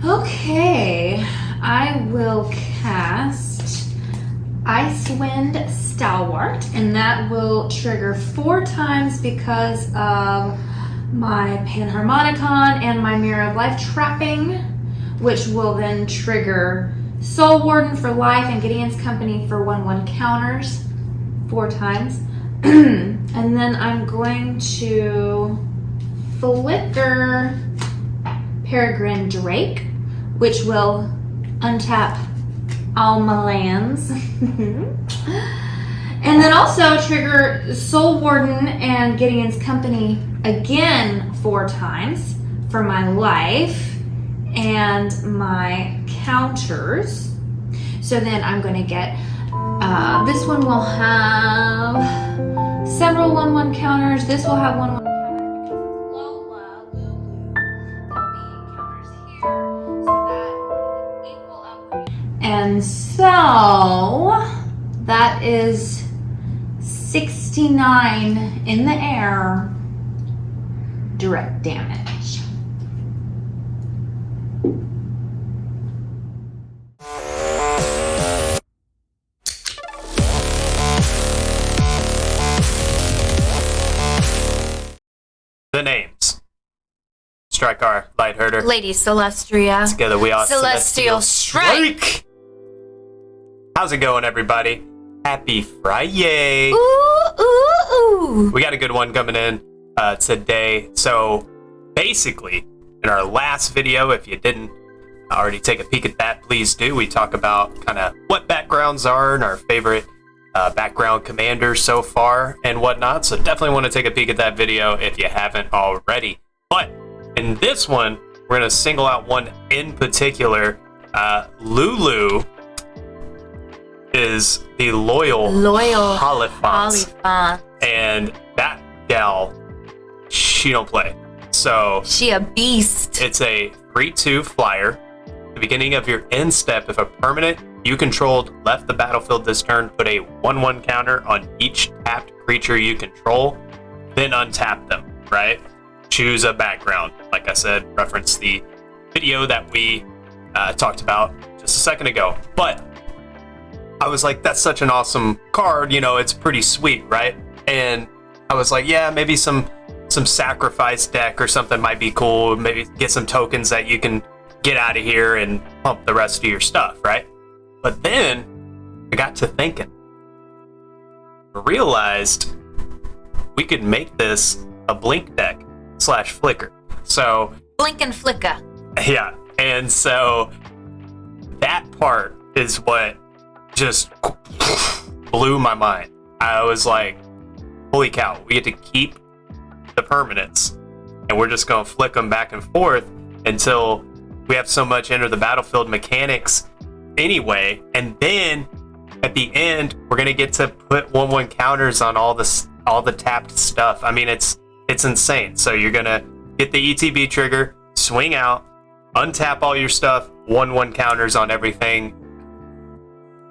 Okay, I will cast Icewind Stalwart, and that will trigger 4 times because of my Panharmonicon and my Mirror of Life trapping, which will then trigger Soul Warden for life and Gideon's Company for 1/1 counters 4 times. And then I'm going to flicker Peregrine Drake, which will untap all my lands. And then also trigger Soul Warden and Gideon's Company again 4 times for my life and my counters. So then I'm going to get, this one will have several 1/1 counters. This will have 1/1 counters because it's Lola, Lulu. There'll be counters here, so that would equal up. And so that is 69 in the air direct damage. The names. Strykar, Lightherder. Lady Celestria. Together we are Celestial Strike. How's it going, everybody? Happy Friday. Ooh, ooh, ooh. We got a good one coming in today. So basically, in our last video, if you didn't already take a peek at that, please do. We talk about kind of what backgrounds are and our favorite background commanders so far and whatnot. So definitely want to take a peek at that video if you haven't already. But in this one, we're going to single out one in particular. Lulu is the loyal Holifant. And that gal, she don't play. So she a beast. It's a 3/2 flyer. At the beginning of your end step, if a permanent you controlled left the battlefield this turn, put a 1/1 counter on each tapped creature you control, then untap them, right? Choose a background. Like I said, reference the video that we talked about just a second ago. But I was like, that's such an awesome card, you know, it's pretty sweet, right? And I was like, yeah, maybe some sacrifice deck or something might be cool. Maybe get some tokens that you can get out of here and pump the rest of your stuff, right? But then I got to thinking. I realized we could make this a blink deck / flicker. So blink and flicker. Yeah. And so that part is what just blew my mind. I was like, holy cow, we get to keep the permanents and we're just going to flick them back and forth until we have so much enter the battlefield mechanics anyway. And then at the end, we're going to get to put 1/1 counters on all the tapped stuff. I mean, it's insane. So you're going to get the ETB trigger, swing out, untap all your stuff, 1/1 counters on everything.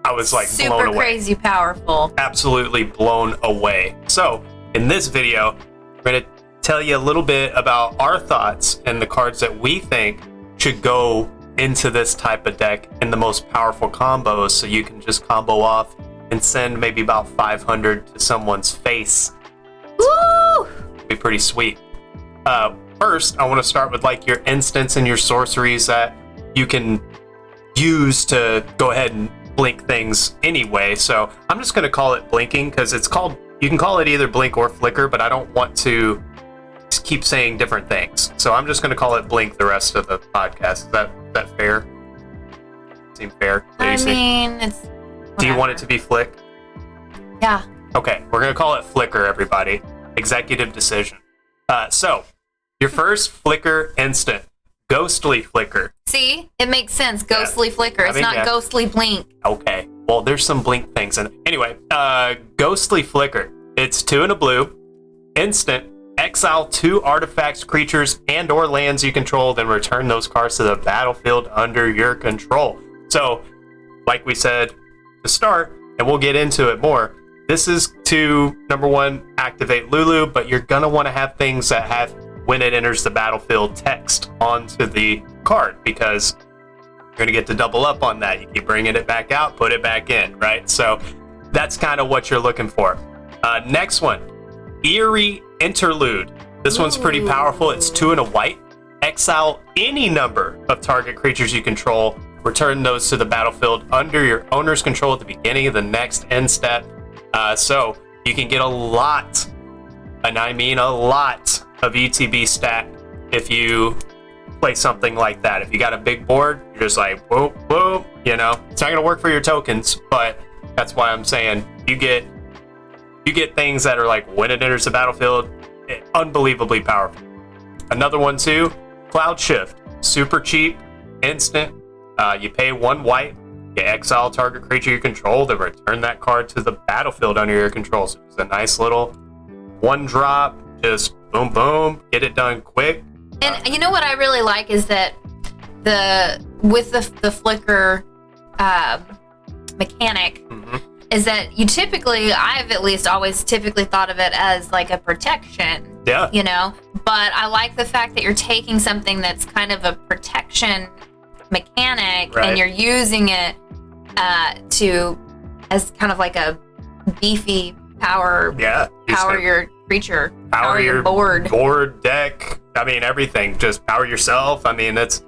I was like blown away. Super crazy powerful. Absolutely blown away. So in this video, we're going to tell you a little bit about our thoughts and the cards that we think should go into this type of deck in the most powerful combos, so you can just combo off and send maybe about 500 to someone's face. Woo! Be pretty sweet. First, I want to start with like your instants and your sorceries that you can use to go ahead and blink things anyway. So I'm just going to call it blinking because it's called, you can call it either blink or flicker, but I don't want to keep saying different things. So I'm just going to call it blink the rest of the podcast. Is that fair? Seem fair? I mean, it's Do you want it to be flick? Yeah. Okay, we're going to call it flicker, everybody. Executive decision. So your first flicker instant, ghostly flicker. See, it makes sense. Ghostly flicker. It's mean, not ghostly blink. Okay. Well, there's some blink things. And anyway, ghostly flicker. It's 2 and a blue. Instant. Exile 2 artifacts, creatures, and or lands you control, then return those cards to the battlefield under your control. So, like we said to start, and we'll get into it more, this is to, number 1, activate Lulu, but you're going to want to have things that have when it enters the battlefield text onto the card because you're going to get to double up on that. You keep bringing it back out, put it back in, right? So that's kind of what you're looking for. Next one, Eerie Interlude. This one's pretty powerful. It's 2 and a white. Exile any number of target creatures you control. Return those to the battlefield under your owner's control at the beginning of the next end step. So you can get a lot, and I mean a lot, of ETB stat if you play something like that. If you got a big board, you're just like, boom, boom, you know. It's not going to work for your tokens, but that's why I'm saying you get things that are like when it enters the battlefield, unbelievably powerful. Another one too, Cloud Shift. Super cheap, instant. You pay 1 white, you exile target creature you control, then return that card to the battlefield under your control. So it's a nice little 1-drop, just boom, boom, get it done quick. And you know what I really like is that with the flicker mechanic, is that I've at least always typically thought of it as like a protection. Yeah. You know, but I like the fact that you're taking something that's kind of a protection mechanic, right, and you're using it as kind of like a beefy power. Yeah. Power your creature. Power your board. Board, deck. I mean, everything. Just power yourself. I mean, that's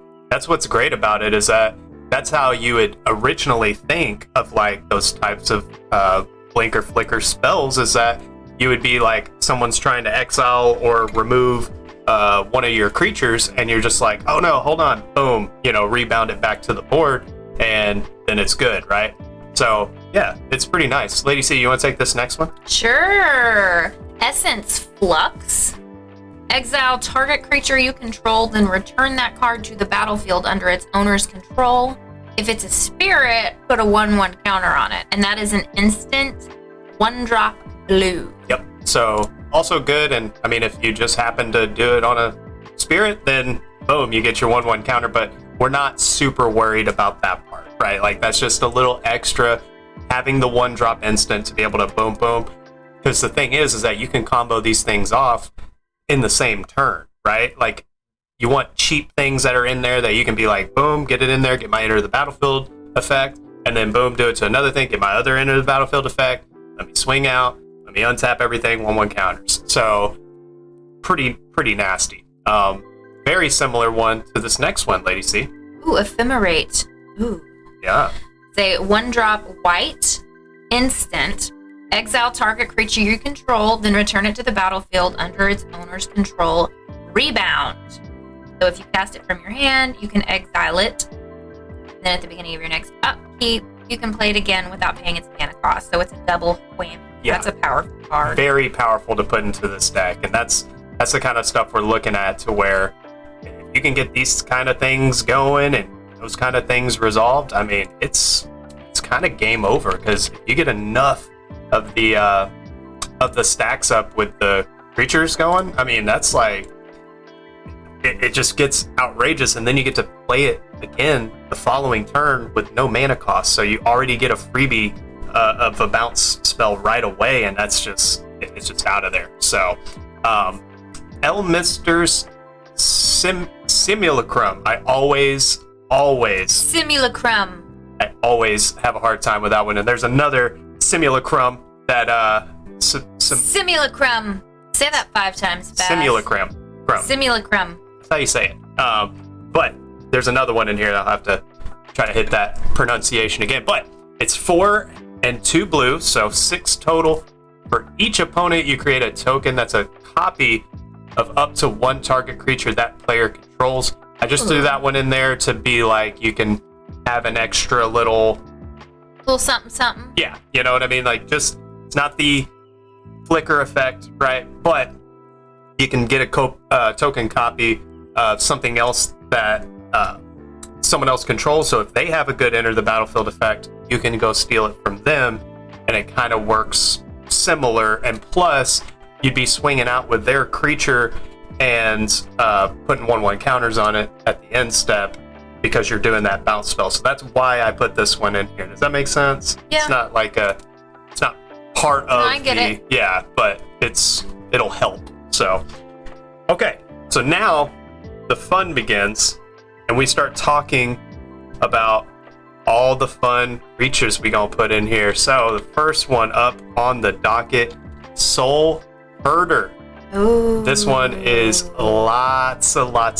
what's great about it, is that that's how you would originally think of like those types of blink or flicker spells, is that you would be like someone's trying to exile or remove one of your creatures, and you're just like, oh no, hold on, boom, you know, rebound it back to the board, and then it's good, right? So yeah, it's pretty nice. Lady C, you want to take this next one? Sure. Essence Flux. Exile target creature you control, then return that card to the battlefield under its owner's control. If it's a spirit, put a 1/1 counter on it, and that is an instant 1-drop blue. Yep. So also good, and I mean, if you just happen to do it on a spirit, then boom, you get your 1/1 counter. But we're not super worried about that part, right? Like that's just a little extra, having the 1-drop instant to be able to boom, boom. Because the thing is that you can combo these things off in the same turn, right? Like you want cheap things that are in there that you can be like, boom, get it in there, get my enter the battlefield effect, and then boom, do it to another thing, get my other enter the battlefield effect, let me swing out, let me untap everything, 1/1 counters. So pretty nasty. Very similar one to this next one, Lady C. Ooh, Ephemerate. Ooh. Yeah. Say 1-drop white, instant. Exile target creature you control, then return it to the battlefield under its owner's control. Rebound. So if you cast it from your hand, you can exile it. Then at the beginning of your next upkeep, you can play it again without paying its mana cost. So it's a double whammy. Yeah. That's a powerful card. Very powerful to put into this deck, and that's the kind of stuff we're looking at, to where if you can get these kind of things going and those kind of things resolved, I mean, it's kind of game over, because if you get enough of the stacks up with the creatures going, I mean, that's like it just gets outrageous, and then you get to play it again the following turn with no mana cost, so you already get a freebie of a bounce spell right away, and it's just out of there. So Elminster's Simulacrum, I always Simulacrum. I always have a hard time with that one. And there's another Simulacrum that Simulacrum. Say that 5 times fast. Simulacrum. Simulacrum. That's how you say it. But there's another one in here that I'll have to try to hit that pronunciation again. But it's 4 and 2 blue, so 6 total. For each opponent, you create a token that's a copy of up to 1 target creature that player controls. I just threw that one in there to be like, you can have an extra little something. Yeah, you know what I mean? Like, just, it's not the flicker effect, right? But you can get a token copy of something else that someone else controls. So if they have a good enter the battlefield effect, you can go steal it from them, and it kind of works similar. And plus, you'd be swinging out with their creature and putting 1/1 counters on it at the end step, because you're doing that bounce spell. So that's why I put this one in here. Does that make sense? Yeah. It's not like it's not part of I get it. Yeah, but it'll help. So, okay. So now the fun begins, and we start talking about all the fun creatures we gonna put in here. So the first one up on the docket, Soul Herder. Ooh. This one is lots of fun.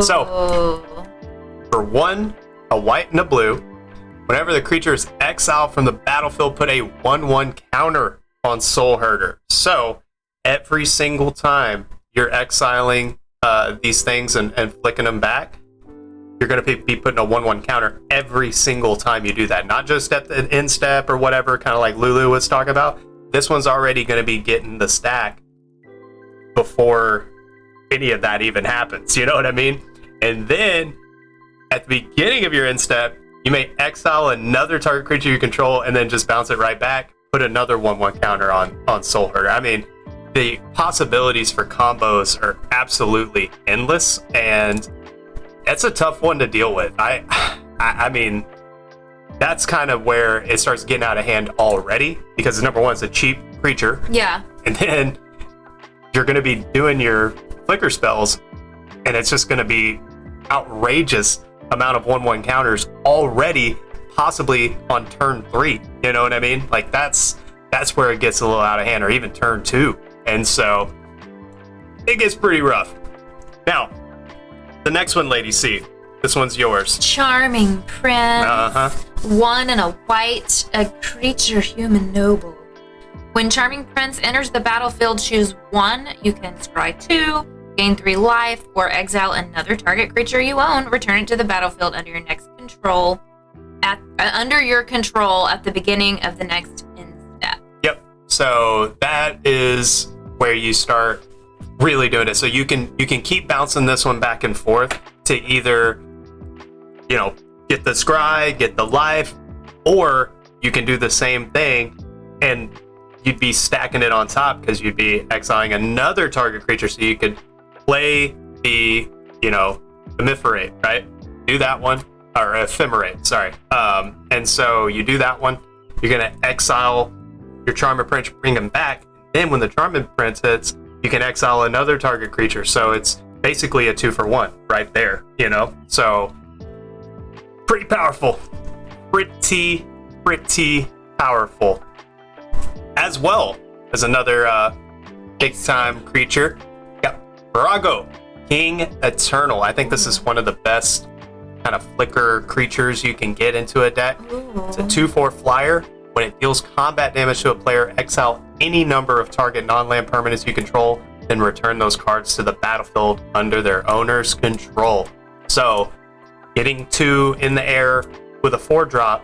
So for 1, a white and a blue, whenever the creature is exiled from the battlefield, put a 1/1 counter on Soul Herder. So every single time you're exiling these things and flicking them back, you're going to be putting a 1/1 counter every single time you do that. Not just at the end step or whatever, kind of like Lulu was talking about. This one's already going to be getting the stack before any of that even happens. You know what I mean? And then at the beginning of your end step, you may exile another target creature you control and then just bounce it right back. Put another 1/1 counter on Soul Herder. I mean, the possibilities for combos are absolutely endless, and it's a tough one to deal with. I mean, that's kind of where it starts getting out of hand already, because number one, it's a cheap creature. Yeah. And then you're going to be doing your flicker spells, and it's just going to be outrageous amount of 1/1 counters already, possibly on turn 3. You know what I mean? Like that's where it gets a little out of hand, or even turn 2. And so it gets pretty rough. Now, the next one, Lady C, this one's yours. Charming Prince. 1 and a white, a creature human noble. When Charming Prince enters the battlefield, choose 1. You can scry 2, gain 3 life, or exile another target creature you own. Return it to the battlefield under your next control. Under your control at the beginning of the next end step. Yep. So that is where you start really doing it. So you can keep bouncing this one back and forth to either, you know, get the scry, get the life, or you can do the same thing and you'd be stacking it on top because you'd be exiling another target creature, so you could play the, you know, Ephemerate, right? Do that one, or Ephemerate, sorry. And so you do that one, you're gonna exile your Charming Prince, bring him back. Then when the Charming Prince hits, you can exile another target creature. So it's basically a 2-for-1 right there, you know? So pretty powerful. Pretty powerful. As well as another big time creature. Got Brago, King Eternal. I think this is one of the best kind of flicker creatures you can get into a deck. Ooh. It's a 2/4 flyer. When it deals combat damage to a player, exile any number of target non-land permanents you control, then return those cards to the battlefield under their owner's control. So, getting 2 in the air with a 4-drop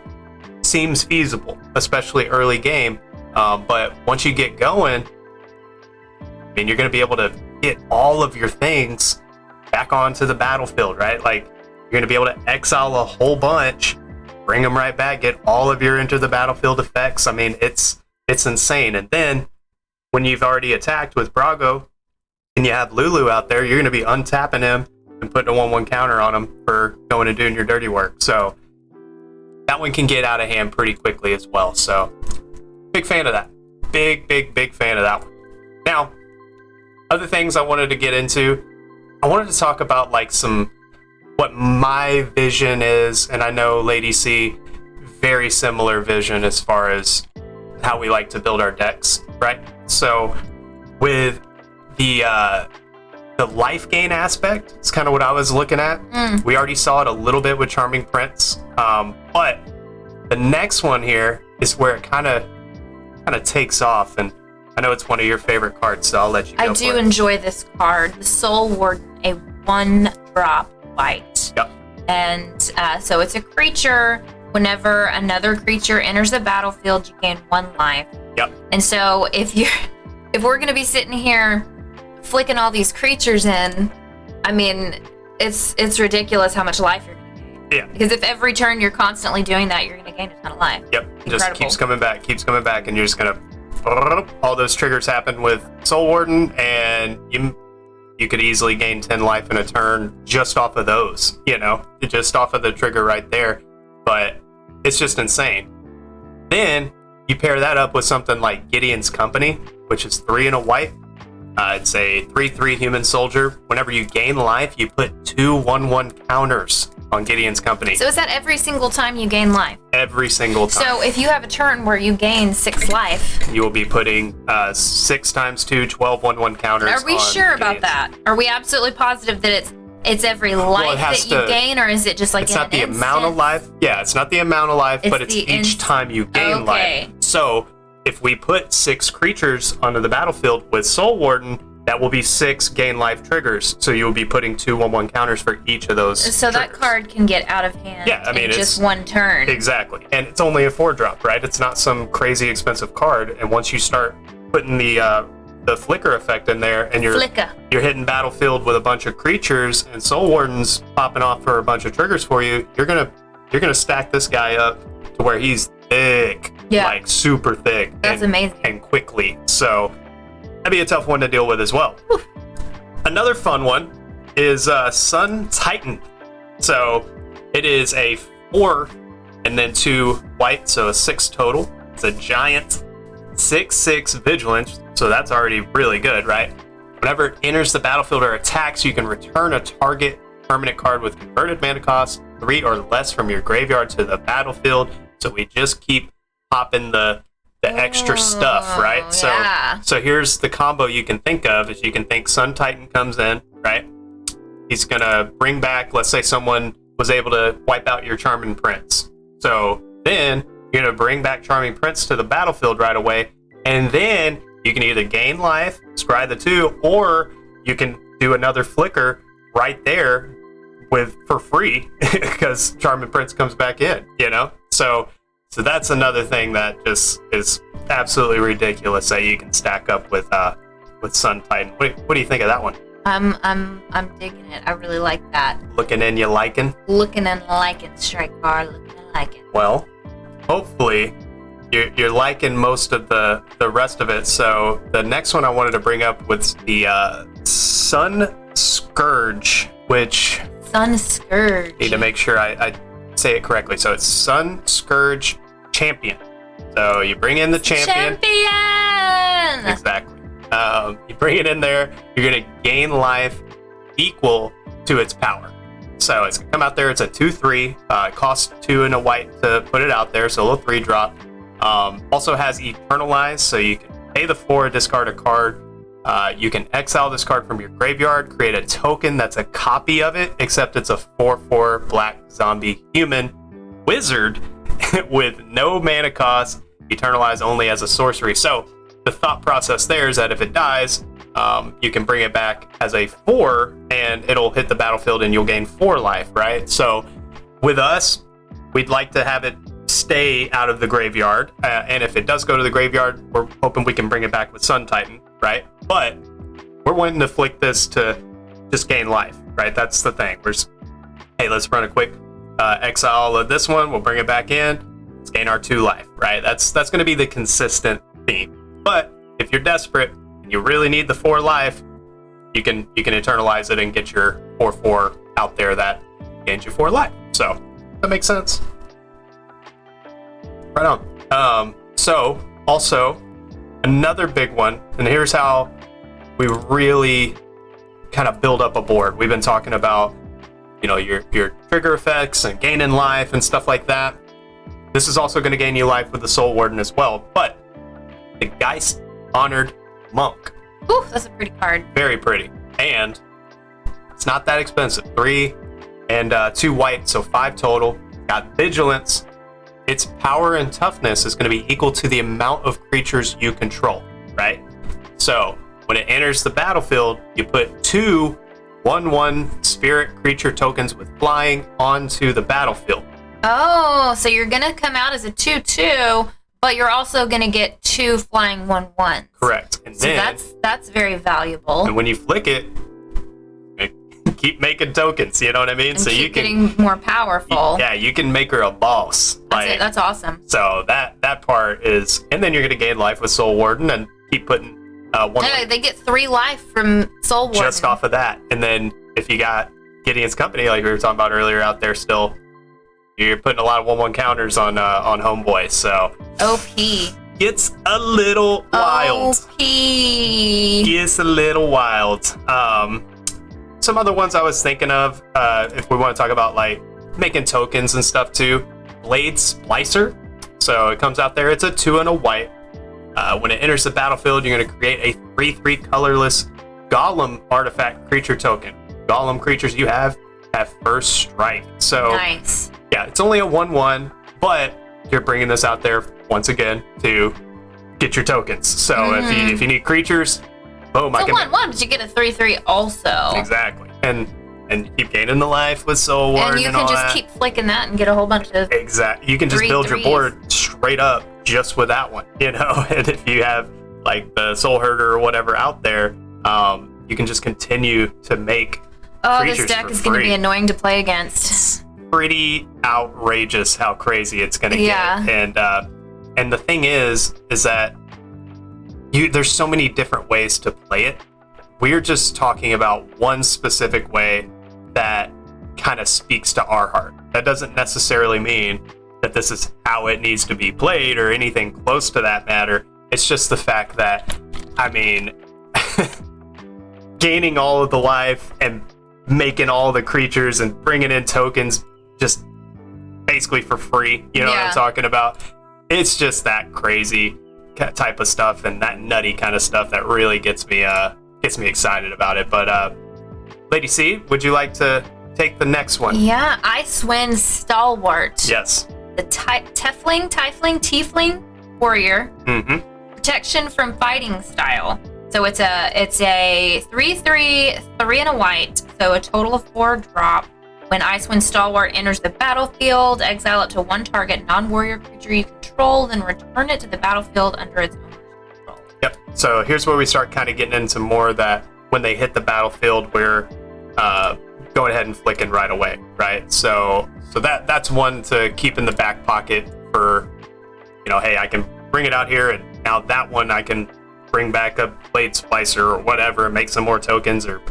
seems feasible, especially early game. But once you get going, I mean, you're going to be able to get all of your things back onto the battlefield, right? Like, you're going to be able to exile a whole bunch, bring them right back, get all of your Enter the Battlefield effects. I mean, it's insane. And then when you've already attacked with Brago and you have Lulu out there, you're going to be untapping him and putting a 1/1 counter on him for going and doing your dirty work. So that one can get out of hand pretty quickly as well. So big fan of that. Big fan of that one. Now, other things I wanted to get into, I wanted to talk about like what my vision is, and I know Lady C, very similar vision as far as how we like to build our decks, right? So with the life gain aspect, it's kind of what I was looking at. We already saw it a little bit with Charming Prince, but the next one here is where it kind of takes off, and I know it's one of your favorite cards, so I'll let you go. I do enjoy this card, the Soul Warden, a 1-drop white. Yep. And so it's a creature. Whenever another creature enters the battlefield, you gain 1 life. Yep. And so if we're gonna be sitting here flicking all these creatures in, I mean, it's ridiculous how much life you're gonna gain. Yeah. Because if every turn you're constantly doing that, you're gonna gain a ton of life. Yep. Incredible. Just keeps coming back, and you're just gonna all those triggers happen with Soul Warden, and you could easily gain 10 life in a turn just off of those, you know, just off of the trigger right there. But it's just insane. Then you pair that up with something like Gideon's Company, which is 3 and a white. It's a 3/3 human soldier. Whenever you gain life, you put 2 1/1 counters on Gideon's Company. So is that every single time you gain life? Every single time. So if you have a turn where you gain 6 life, you will be putting 6 times 2, 12 1/1 counters. Are we on sure about Gideon's. that? Are we absolutely positive that it's every life that you gain, or is it just like it's not the amount of life? Yeah, it's not the amount of life, but it's each time you gain life. So if we put 6 creatures onto the battlefield with Soul Warden, that will be 6 gain life triggers. So you will be putting 2 1/1 counters for each of those. So that card can get out of hand. Yeah, I mean, in it's just one turn. Exactly, and it's only a 4-drop, right? It's not some crazy expensive card. And once you start putting the flicker effect in there, and you're hitting battlefield with a bunch of creatures, and Soul Warden's popping off for a bunch of triggers for you, you're gonna stack this guy up to where he's thick, like super thick. That's amazing. And quickly. So that'd be a tough one to deal with as well. Whew. Another fun one is Sun Titan. So it is a 4 and then 2 white, so a 6 total. It's a giant 6/6 vigilance, so that's already really good, right? Whenever it enters the battlefield or attacks, you can return a target permanent card with converted mana cost 3 or less from your graveyard to the battlefield. So we just keep popping the extra stuff, right? So here's the combo you can think of is you can think Sun Titan comes in, right? He's gonna bring back, let's say someone was able to wipe out your Charming Prince. So then you're gonna bring back Charming Prince to the battlefield right away, and then you can either gain life, scry the 2, or you can do another flicker right there for free because Charming Prince comes back in, you know? So that's another thing that just is absolutely ridiculous that you can stack up with Sun Titan. What do you think of that one? I'm digging it. I really like that. Looking and you liking? Looking and liking, strike card. Looking and liking. Well, hopefully you're liking most of the rest of it. So the next one I wanted to bring up was the Sun Scourge, which Sun Scourge. Need to make sure I say it correctly. So it's Sun Scourge Champion. So you bring in the champion. Exactly. You bring it in there. You're gonna gain life equal to its power. So it's gonna come out there. It's a 2/3. It costs 2 and a white to put it out there. So a little 3-drop. Also has Eternalize. So you can pay the 4, discard a card. You can exile this card from your graveyard, create a token that's a copy of it, except it's a 4/4 black zombie human wizard with no mana cost, Eternalize only as a sorcery. So the thought process there is that if it dies, you can bring it back as a 4 and it'll hit the battlefield and you'll gain 4 life, right? So with us, we'd like to have it stay out of the graveyard. And if it does go to the graveyard, we're hoping we can bring it back with Sun Titan, right? But we're wanting to flick this to just gain life, right? That's the thing. We're just, hey, let's run a quick exile of this one. We'll bring it back in. Let's gain our 2 life, right? That's going to be the consistent theme. But if you're desperate and you really need the 4 life, you can eternalize it and get your 4/4 out there that gains you 4 life. So that makes sense. Right on. So also another big one, and here's how we really kind of build up a board. We've been talking about, you know, your trigger effects and gaining life and stuff like that. This is also going to gain you life with the Soul Warden as well. But the Geist Honored Monk. Ooh, that's a pretty card. Very pretty. And it's not that expensive. 3 and 2 white, so 5 total. Got Vigilance. Its power and toughness is going to be equal to the amount of creatures you control, right? So when it enters the battlefield, you put 2 1/1 spirit creature tokens with flying onto the battlefield. Oh, so you're going to come out as a 2/2, but you're also going to get 2 flying 1/1s. Correct. And so then, that's very valuable. And when you flick it, keep making tokens, you know what I mean? And so keep you can getting more powerful. Yeah, you can make her a boss. That's awesome. So that part is, and then you're going to gain life with Soul Warden and keep putting one. Yeah, they get 3 life from Soul Warden. Just off of that. And then if you got Gideon's Company, like we were talking about earlier out there still, you're putting a lot of 1/1 counters on Homeboy. So OP. gets a little wild. OP. Gets a little wild. Some other ones I was thinking of, if we want to talk about like making tokens and stuff too. Blade Splicer. So it comes out there. It's a 2 and a white. When it enters the battlefield, you're going to create a 3/3 colorless Golem artifact creature token. Golem creatures you have first strike. So Nice. yeah, it's only a 1/1, but you're bringing this out there once again to get your tokens. So if you need creatures, boom, I So can 1/1, but you get a 3/3 also. exactly. And you keep gaining the life with Soul Ward And you and can all just that. keep flicking that and get a whole bunch of. Exactly. You can just build your 3/3s. board straight up just with that one, you know. And if you have like the Soul Herder or whatever out there, you can just continue to make Oh, creatures this deck for is going to free. be annoying to play against. Pretty outrageous how crazy it's going to Yeah. get. And the thing is that there's so many different ways to play it. We're just talking about one specific way that kind of speaks to our heart. That doesn't necessarily mean that this is how it needs to be played or anything close to that matter. It's just the fact that, I mean, gaining all of the life and making all the creatures and bringing in tokens just basically for free, you know what Yeah. I'm talking about? It's just that crazy type of stuff and that nutty kind of stuff that really gets me excited about it. But Lady C, would you like to take the next one? Yeah, Icewind Stalwart. Yes. The Tiefling warrior. Mm-hmm. Protection from fighting style. So it's a 3/3, 3 and a white. So a total of 4 drop. When Icewind Stalwart enters the battlefield, exile it to one target non-warrior creature you control, then return it to the battlefield under its owner's control. Yep. So here's where we start kind of getting into more that when they hit the battlefield, we're going ahead and flicking right away, right? So that's one to keep in the back pocket for, you know, hey, I can bring it out here, and now that one I can bring back a Blade Splicer or whatever, and make some more tokens or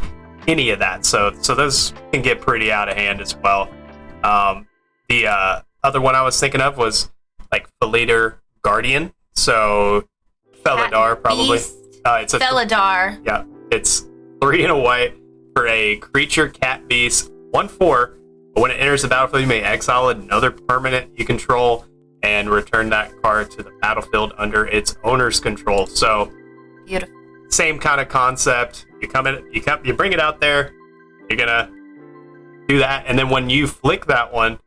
any of that. So those can get pretty out of hand as well. The other one I was thinking of was like Felidar Guardian. So Felidar probably. Beast. It's a Felidar. yeah, it's 3 and a white for a creature cat beast, 1/4. But when it enters the battlefield, you may exile another permanent you control and return that card to the battlefield under its owner's control. So Beautiful. same kind of concept. You bring it out there. You're gonna do that, and then when you flick that one,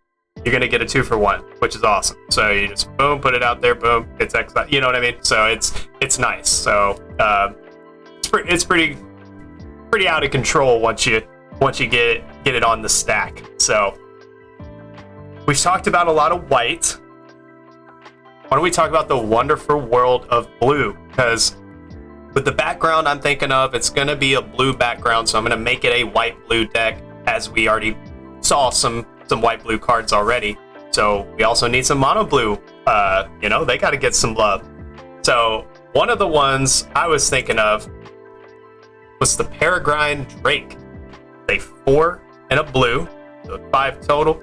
you're gonna get a 2-for-1, which is awesome. So you just boom, put it out there, boom, it's exile. You know what I mean? So it's nice. So it's pretty out of control once you get it on the stack. So we've talked about a lot of white. Why don't we talk about the wonderful world of blue? Because with the background I'm thinking of, it's going to be a blue background, so I'm going to make it a white-blue deck, as we already saw some white-blue cards already. So we also need some mono-blue. They got to get some love. So one of the ones I was thinking of was the Peregrine Drake. A 4 and a blue, so 5 total.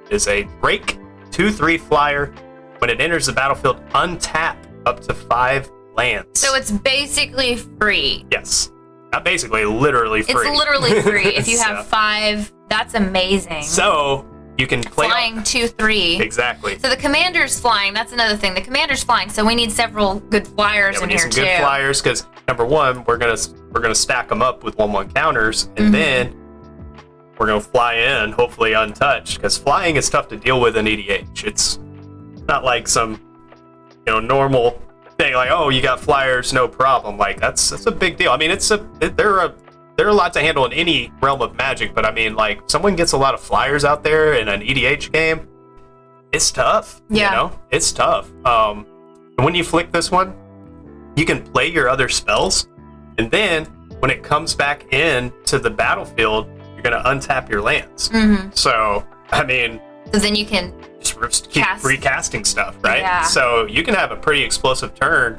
It is a Drake 2/3 flyer. When it enters the battlefield, untap up to 5 lands. So it's basically free. Yes. Not basically, literally free. It's literally free. If you So- have 5, that's amazing. So you can play Flying 2/3. Exactly. So the commander's flying. That's another thing. The commander's flying. So we need several good flyers Yeah, we in need here some too. good flyers because number one, we're gonna stack them up with 1/1 counters, and Mhm. then we're gonna fly in, hopefully untouched, because flying is tough to deal with in EDH. It's not like some normal thing like, oh, you got flyers, no problem. Like that's a big deal. I mean, they're a lot to handle in any realm of Magic, but I mean, like someone gets a lot of flyers out there in an EDH game, it's tough. Yeah. It's tough. And when you flick this one, you can play your other spells, and then when it comes back in to the battlefield, you're gonna untap your lands. Mm-hmm. So I mean, So then you can. just keep Cast. recasting stuff, right? Yeah. So you can have a pretty explosive turn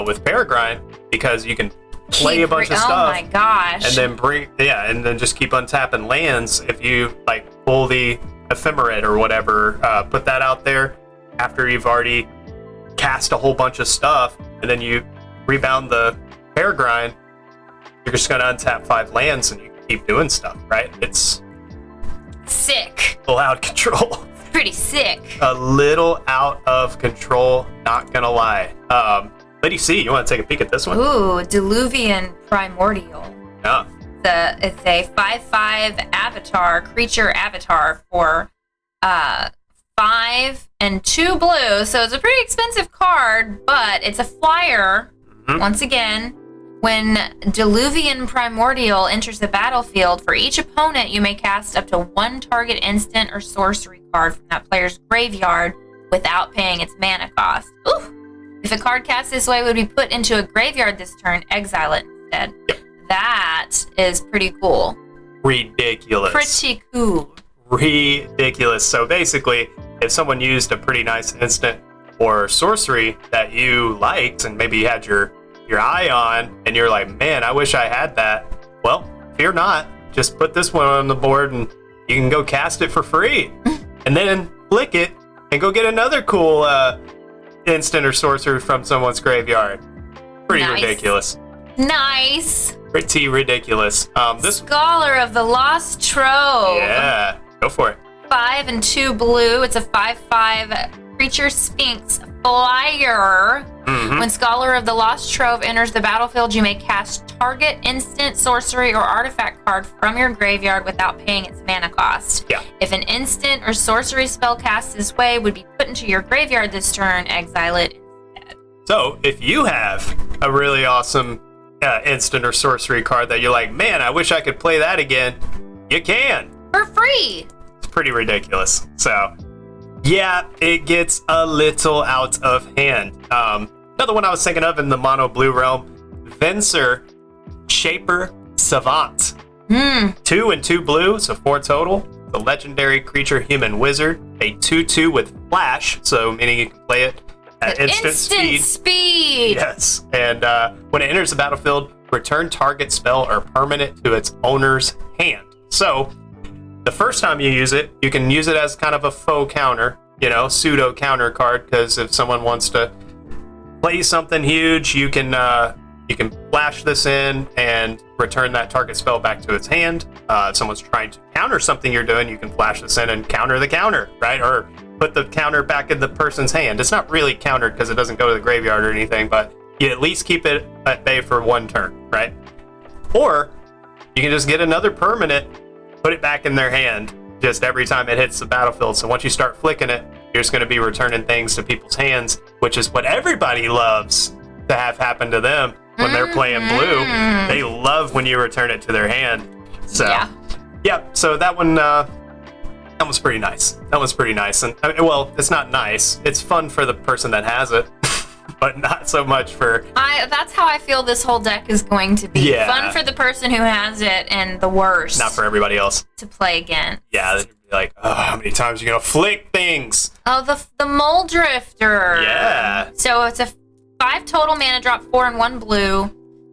with Peregrine because you can play a bunch of Oh stuff my gosh. and then just keep untapping lands. If you like pull the Ephemerate or whatever, put that out there after you've already cast a whole bunch of stuff, and then you rebound the Peregrine, you're just going to untap 5 lands and you can keep doing stuff, right? It's sick. a little out of control. Pretty sick. A little out of control, not going to lie. Lady C, you want to take a peek at this one? Ooh, Diluvian Primordial. Yeah. It's a 5/5 avatar, creature avatar for 5 and 2 blue. So it's a pretty expensive card, but it's a flyer. Mm-hmm. Once again, when Diluvian Primordial enters the battlefield, for each opponent, you may cast up to 1 target instant or sorcery card from that player's graveyard without paying its mana cost. Ooh. If a card cast this way would be put into a graveyard this turn, exile it instead. Yep. That is pretty cool. Ridiculous. Pretty cool. Ridiculous. So basically, if someone used a pretty nice instant or sorcery that you liked and maybe you had your eye on and you're like, man, I wish I had that. Well, fear not. Just put this one on the board and you can go cast it for free. And then flick it and go get another cool instant or sorcery from someone's graveyard. Pretty ridiculous. Nice. Pretty ridiculous. This Scholar of the Lost Trove. Yeah, go for it. 5 and 2 blue. It's a 5/5 creature Sphinx flyer. Mm-hmm. When Scholar of the Lost Trove enters the battlefield, you may cast target instant, sorcery, or artifact card from your graveyard without paying its mana cost. Yeah. If an instant or sorcery spell cast this way would be put into your graveyard this turn, exile it instead. So if you have a really awesome instant or sorcery card that you're like, man, I wish I could play that again, you can. For free. It's pretty ridiculous. So yeah, it gets a little out of hand. Another one I was thinking of in the mono blue realm, Venser Shaper Savant. 2 and 2 blue, so 4 total. The legendary creature human wizard, a 2/2 with flash, so meaning you can play it at instant speed. Yes, and when it enters the battlefield, return target spell or permanent to its owner's hand. So the first time you use it, you can use it as kind of a faux counter, pseudo counter card, because if someone wants to play something huge, you can flash this in and return that target spell back to its hand. If someone's trying to counter something you're doing, you can flash this in and counter the counter, right? Or put the counter back in the person's hand. It's not really countered because it doesn't go to the graveyard or anything, but you at least keep it at bay for 1 turn, right? Or you can just get another permanent, put it back in their hand just every time it hits the battlefield. So once you start flicking it, you're just going to be returning things to people's hands, which is what everybody loves to have happen to them when they're playing blue. They love when you return it to their hand. So yeah, so that one was pretty nice. That was pretty nice. And well, it's not nice. It's fun for the person that has it, but not so much for... That's how I feel this whole deck is going to be. Yeah. Fun for the person who has it, and the worst. Not for everybody else. To play again. Yeah, they'd be like, oh, how many times are you going to flick things? Oh, the Mole Drifter. Yeah. So it's a 5 total mana drop, 4 and 1 blue,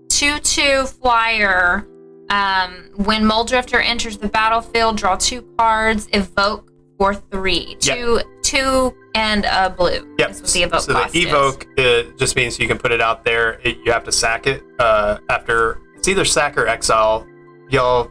2/2 flyer. When Mole Drifter enters the battlefield, draw 2 cards, evoke for 3. Yep. 2 and a blue. Yep. That's what the evoke so cost the evoke just means you can put it out there. You have to sack it after. It's either sack or exile. Y'all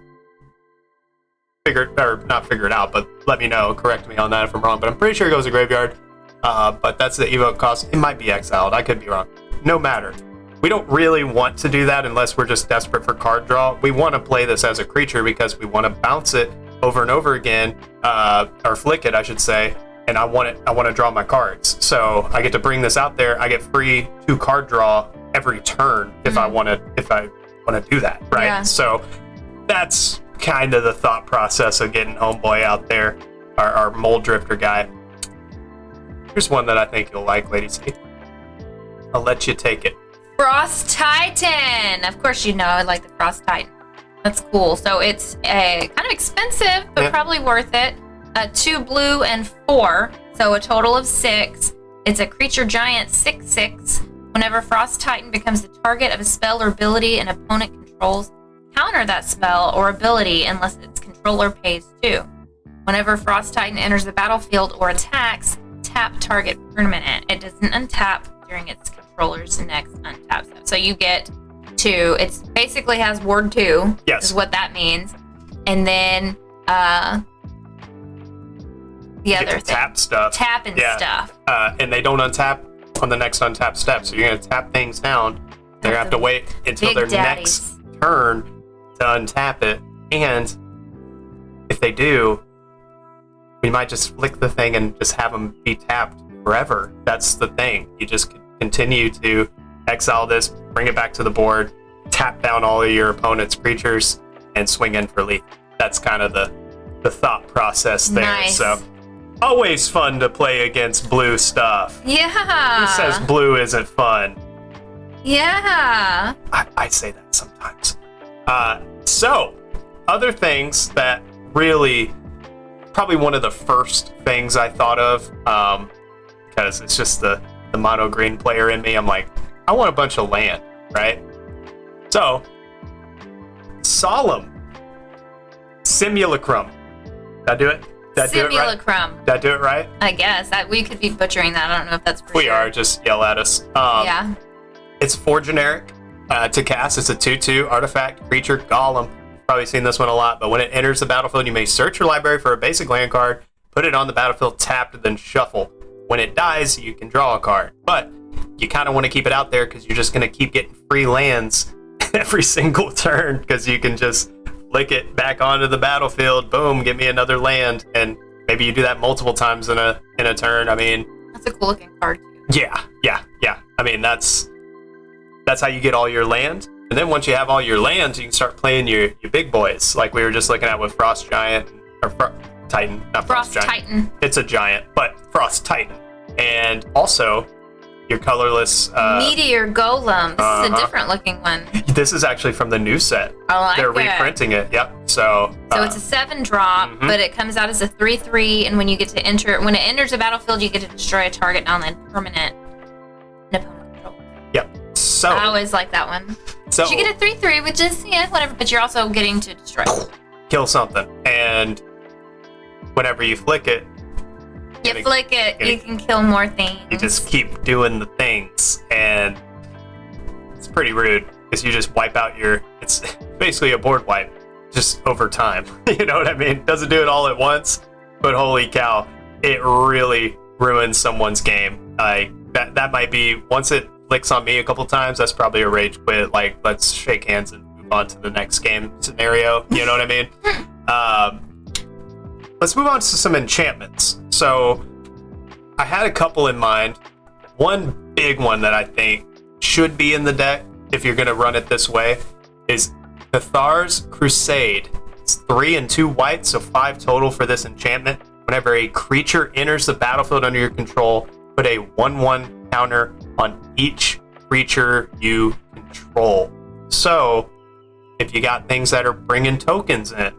not figure it out, but let me know. Correct me on that if I'm wrong. But I'm pretty sure it goes to graveyard. But that's the evoke cost. It might be exiled. I could be wrong. No matter. We don't really want to do that unless we're just desperate for card draw. We want to play this as a creature because we want to bounce it over and over again, or flick it, I should say. And I want to draw my cards. So I get to bring this out there. I get free 2 card draw every turn if I want to do that, right? Yeah. So that's kind of the thought process of getting Homeboy out there, our Mole Drifter guy. Here's one that I think you'll like, Lady C. I'll let you take it. Frost Titan. Of course, you know I like the Frost Titan. That's cool. So it's a kind of expensive, but probably worth it. 2 blue and 4, so a total of 6. It's a creature giant 6/6. Whenever Frost Titan becomes the target of a spell or ability an opponent controls, counter that spell or ability unless its controller pays 2. Whenever Frost Titan enters the battlefield or attacks, tap untap target permanent. It doesn't untap during its controller's next untap step. So you get 2. It basically has ward 2. Yes. Is what that means. And then the other thing. Tap stuff. Tapping stuff. And they don't untap on the next untap step. So you're going to tap things down. They're going to have to wait until their next turn to untap it. And if they do, we might just flick the thing and just have them be tapped forever. That's the thing. You just continue to exile this, bring it back to the board, tap down all of your opponent's creatures, and swing in for lethal. That's kind of the thought process there. Nice. So always fun to play against blue stuff. Yeah. Who says blue isn't fun? Yeah. I say that sometimes. So, other things that really, probably one of the first things I thought of, because it's just the mono green player in me. I'm like, I want a bunch of land, right? So, Solemn Simulacrum. Did I do it? Simulacrum. Did I do it right? I guess we could be butchering that. I don't know if that's for We sure. are. Just yell at us. Yeah. It's 4 generic to cast. It's a 2/2 artifact creature golem. You've probably seen this one a lot, but when it enters the battlefield, you may search your library for a basic land card, put it on the battlefield tapped, then shuffle. When it dies, you can draw a card. But you kind of want to keep it out there because you're just going to keep getting free lands every single turn because you can just flick it back onto the battlefield. Boom, give me another land. And maybe you do that multiple times in a turn. I mean, That's a cool looking card too. yeah. I mean, that's how you get all your land. And then once you have all your lands, you can start playing your big boys, like we were just looking at with Frost Giant or Titan, not Frost Giant. Titan. It's a giant, but Frost Titan, and also your colorless Meteor Golem. This is a different looking one. This is actually from the new set. I like They're it. reprinting it. Yep. So It's a 7-drop, but it comes out as a 3/3, and when it enters a battlefield, you get to destroy a target non-land permanent an opponent controls. Yep. So I always like that one. So You get a 3/3, which is whatever, but you're also getting to destroy. kill something, and whenever you flick it, You flick it, you can kill more things. you just keep doing the things, and it's pretty rude because you just wipe out it's basically a board wipe just over time. You know what I mean? Doesn't do it all at once, but holy cow, it really ruins someone's game. Like that might be, once it flicks on me a couple times, that's probably a rage quit. Like, let's shake hands and move on to the next game scenario. You know what I mean? Let's move on to some enchantments. So I had a couple in mind. One big one that I think should be in the deck if you're going to run it this way is Cathar's Crusade. It's 3 and 2 white, so 5 total for this enchantment. Whenever a creature enters the battlefield under your control, put a 1/1 counter on each creature you control. So if you got things that are bringing tokens in,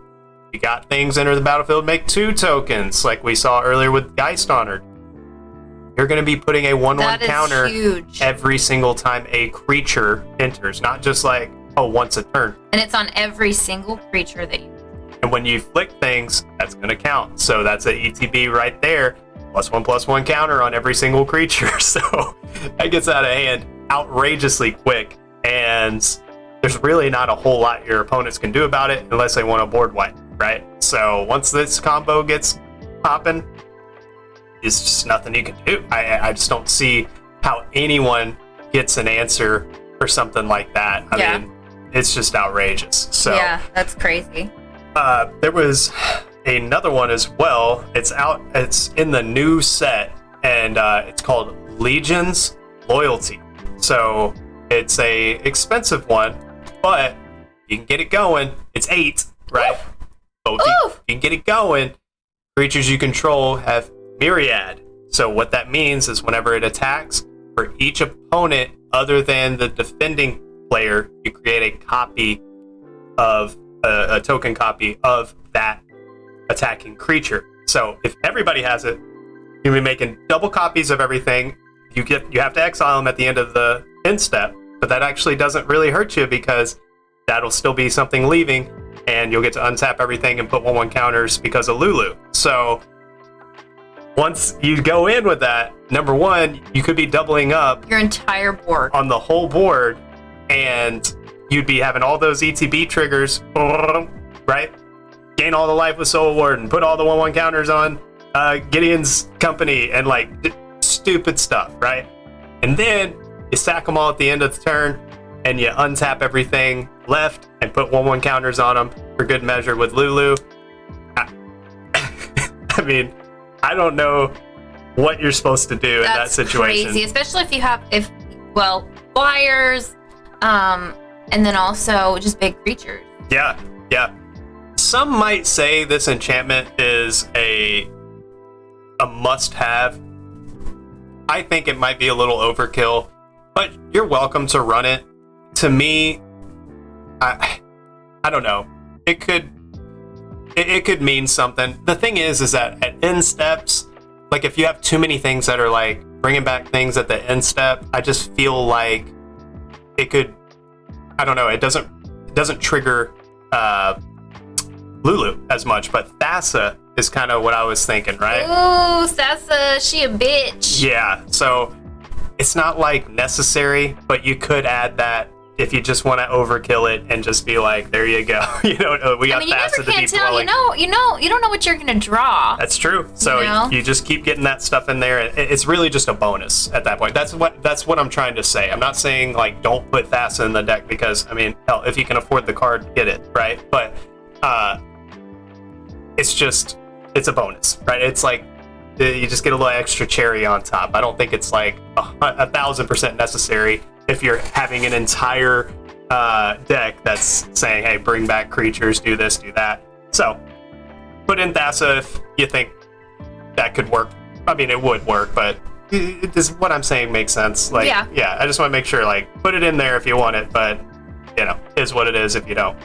you got things enter the battlefield, make 2 tokens, like we saw earlier with Geist Honored. You're going to be putting a 1/1 counter huge. every single time a creature enters, not just like, once a turn. And it's on every single creature that you. And when you flick things, that's going to count. So that's an ETB right there. +1/+1 counter on every single creature. So that gets out of hand outrageously quick. And there's really not a whole lot your opponents can do about it unless they want a board wipe, right? So once this combo gets popping, it's just nothing you can do. I just don't see how anyone gets an answer for something like that. I mean, it's just outrageous. So Yeah, that's crazy. there was another one as well. It's in the new set, and it's called Legion's Loyalty. So it's a expensive one, but you can get it going. It's 8, right? So if you can get it going, creatures you control have Myriad. So what that means is whenever it attacks, for each opponent other than the defending player, you create a copy of a token copy of that attacking creature. So if everybody has it, you'll be making double copies of everything. You have to exile them at the end of the end step, but that actually doesn't really hurt you because that'll still be something leaving, and you'll get to untap everything and put 1/1 counters because of Lulu. So once you go in with that, number one, you could be doubling up Your entire board. on the whole board, and you'd be having all those ETB triggers, right? Gain all the life with Soul Warden, put all the 1/1 counters on Gideon's company, and like stupid stuff, right? And then you sack them all at the end of the turn, and you untap everything left and put 1/1 counters on them for good measure with Lulu. I mean, I don't know what you're supposed to do in that situation. Crazy, especially if you have flyers, and then also just big creatures. Yeah. Some might say this enchantment is a must-have. I think it might be a little overkill, but you're welcome to run it. To me, I don't know. It could mean something. The thing is that at end steps, like if you have too many things that are like bringing back things at the end step, I just feel like it could. I don't know. It doesn't trigger Lulu as much, but Thassa is kind of what I was thinking, right? Ooh, Thassa, she a bitch. Yeah. So it's not like necessary, but you could add that if you just want to overkill it and just be like, there you go. We got Thassa to be blowing. You don't know what you're gonna draw. That's true. So you just keep getting that stuff in there. It's really just a bonus at that point. That's what I'm trying to say. I'm not saying like don't put Thassa in the deck because I mean, hell, if you can afford the card, get it, right? But it's a bonus, right? It's like you just get a little extra cherry on top. I don't think it's like 1,000% necessary if you're having an entire deck that's saying, hey, bring back creatures, do this, do that. So put in Thassa if you think that could work. I mean, it would work, but does what I'm saying make sense? Like, yeah, I just want to make sure, like, put it in there if you want it, but, is what it is if you don't.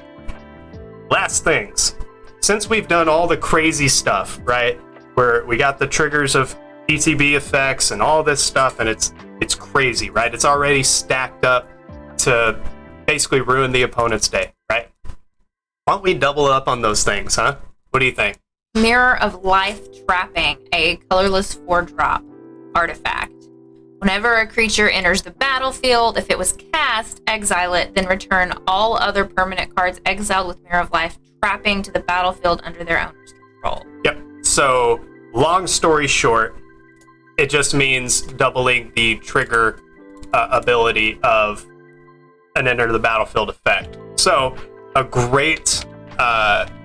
Last things. Since we've done all the crazy stuff, right, where we got the triggers of ETB effects and all this stuff, and it's crazy, right? It's already stacked up to basically ruin the opponent's day, right? Why don't we double up on those things, huh? What do you think? Mirror of Life Trapping, a colorless 4-drop artifact. Whenever a creature enters the battlefield, if it was cast, exile it, then return all other permanent cards exiled with Mirror of Life Trapping to the battlefield under their owner's control. Yep. So, long story short, it just means doubling the trigger ability of an enter the battlefield effect. So, a great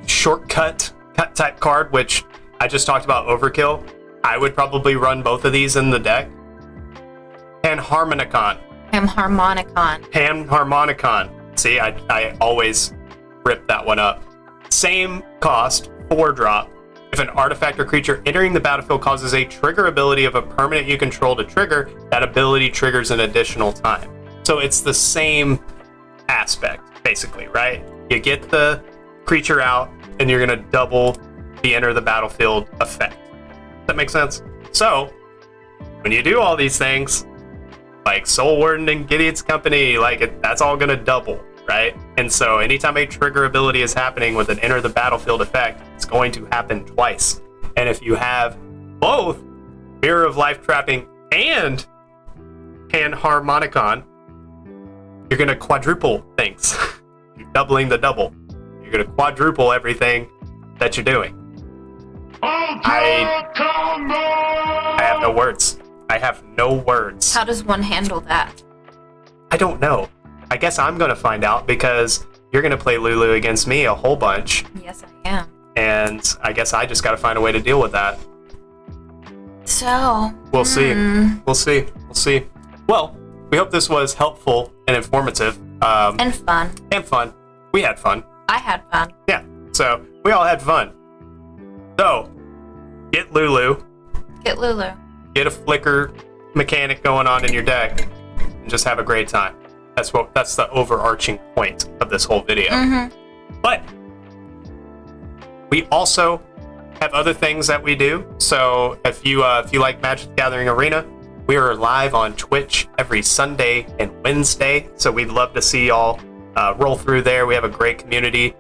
shortcut type card, which I just talked about overkill. I would probably run both of these in the deck. Panharmonicon. See, I always rip that one up. Same cost, 4-drop. If an artifact or creature entering the battlefield causes a trigger ability of a permanent you control to trigger, that ability triggers an additional time. So it's the same aspect, basically, right? You get the creature out, and you're going to double the enter the battlefield effect. Does that make sense? So, when you do all these things, like Soul Warden and Gideon's company, that's all going to double, right? And so anytime a trigger ability is happening with an enter the battlefield effect, it's going to happen twice. And if you have both Mirror of Life Trapping and Panharmonicon, you're going to quadruple things. You're doubling the double. You're going to quadruple everything that you're doing. I have no words. I have no words. How does one handle that? I don't know. I guess I'm going to find out because you're going to play Lulu against me a whole bunch. Yes, I am. And I guess I just got to find a way to deal with that. So... We'll see. We'll see. Well, we hope this was helpful and informative. And fun. We had fun. I had fun. Yeah. So, we all had fun. So, get Lulu. Get a flicker mechanic going on in your deck. And just have a great time. That's the overarching point of this whole video. But we also have other things that we do. So if you like Magic the Gathering Arena, we are live on Twitch every Sunday and Wednesday. So we'd love to see y'all roll through there. We have a great community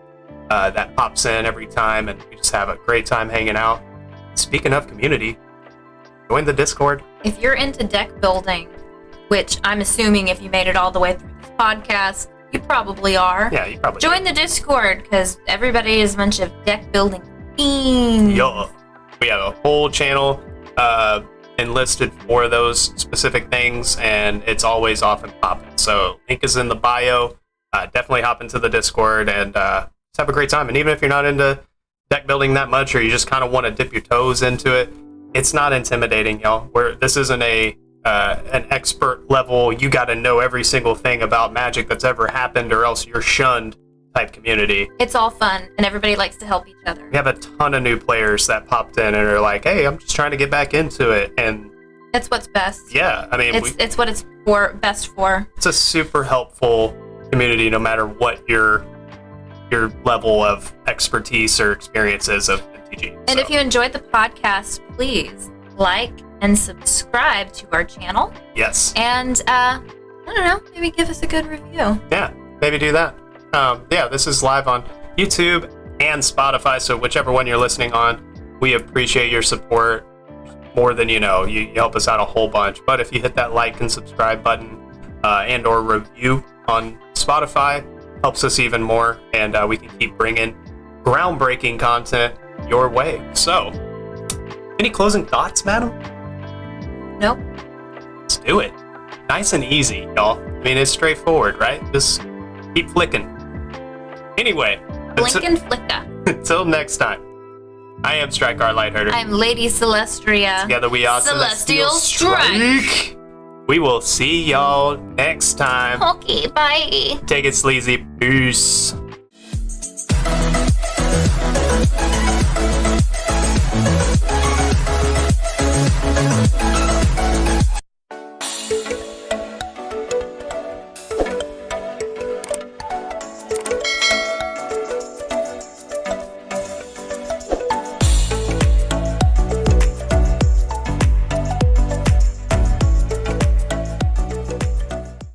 that pops in every time, and we just have a great time hanging out. Speaking of community, join the Discord. If you're into deck building, which I'm assuming if you made it all the way through this podcast, you probably are. Yeah, you probably join the Discord because everybody is a bunch of deck building fiends. Yo, we have a whole channel enlisted for those specific things, and it's always off and popping. So link is in the bio. Definitely hop into the Discord and just have a great time. And even if you're not into deck building that much, or you just kind of want to dip your toes into it, it's not intimidating, y'all. This isn't an expert level, you got to know every single thing about Magic that's ever happened or else you're shunned type community. It's all fun and everybody likes to help each other. We have a ton of new players that popped in and are like, hey, I'm just trying to get back into it. And that's what's best. Yeah, I mean, it's what it's best for. It's a super helpful community no matter what your level of expertise or experience is of MTG. And if you enjoyed the podcast, please like and subscribe to our channel. Yes. And I don't know, maybe give us a good review. Yeah, maybe do that. Yeah, this is live on YouTube and Spotify, so whichever one you're listening on, we appreciate your support more than you know. You help us out a whole bunch. But if you hit that like and subscribe button and or review on Spotify, helps us even more, and we can keep bringing groundbreaking content your way. So, any closing thoughts, madam? Nope. Let's do it. Nice and easy, y'all. I mean, it's straightforward, right? Just keep flicking. Anyway. Blink and flicka. Until next time. I am Strikear Lightherder. I'm Lady Celestria. Together we are Celestial Strike. We will see y'all next time. Okay, bye. Take it sleazy. Peace.